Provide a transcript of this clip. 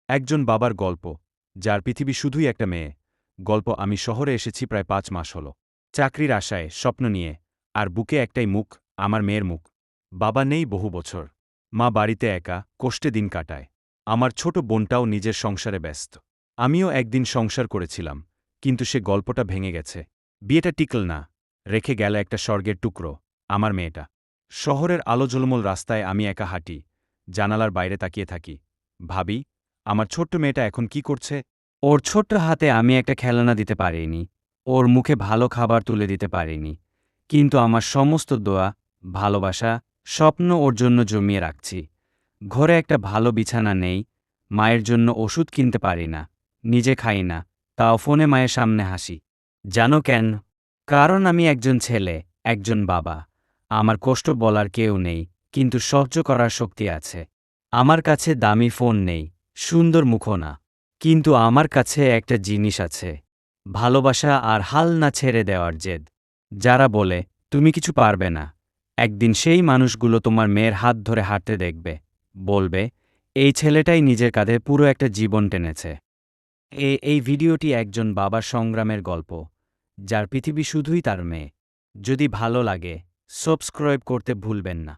একজন বাবার গল্প, যার পৃথিবী শুধুই একটা মেয়ে। গল্প। আমি শহরে এসেছি প্রায় ৫ মাস হল। চাকরির আশায়, স্বপ্ন নিয়ে, আর বুকে একটাই মুখ, আমার মেয়ের মুখ। বাবা নেই বহু বছর। মা বাড়িতে একা, কষ্টে দিন কাটায়। আমার ছোট বোনটাও নিজের সংসারে ব্যস্ত। আমিও একদিন সংসার করেছিলাম, কিন্তু সে গল্পটা ভেঙে গেছে। বিয়েটা টিকল না, রেখে গেল একটা স্বর্গের টুকরো, আমার মেয়েটা। শহরের আলো ঝলমল রাস্তায় আমি একা হাঁটি, জানালার বাইরে তাকিয়ে থাকি। ভাবি, আমার ছোট্ট মেয়েটা এখন কি করছে? ওর ছোট্ট হাতে আমি একটা খেলনা দিতে পারিনি, ওর মুখে ভালো খাবার তুলে দিতে পারিনি, কিন্তু আমার সমস্ত দোয়া, ভালোবাসা, স্বপ্ন ওর জন্য জমিয়ে রাখছি। ঘরে একটা ভালো বিছানা নেই, মায়ের জন্য ওষুধ কিনতে পারি না, নিজে খাই না, তাও ফোনে মায়ের সামনে হাসি। জানো কেন? কারণ আমি একজন ছেলে, একজন বাবা। আমার কষ্ট বলার কেউ নেই, কিন্তু সহ্য করার শক্তি আছে। আমার কাছে দামি ফোন নেই, সুন্দর মুখও না, কিন্তু আমার কাছে একটা জিনিস আছে, ভালোবাসা আর হাল না ছেড়ে দেওয়ার জেদ। যারা বলে তুমি কিছু পারবে না, একদিন সেই মানুষগুলো তোমার মেয়ের হাত ধরে হাঁটতে দেখবে, বলবে এই ছেলেটাই নিজের কাঁধে পুরো একটা জীবন টেনেছে। এই ভিডিওটি একজন বাবার সংগ্রামের গল্প, যার পৃথিবী শুধুই তার মেয়ে। যদি ভালো লাগে, সাবস্ক্রাইব করতে ভুলবেন না।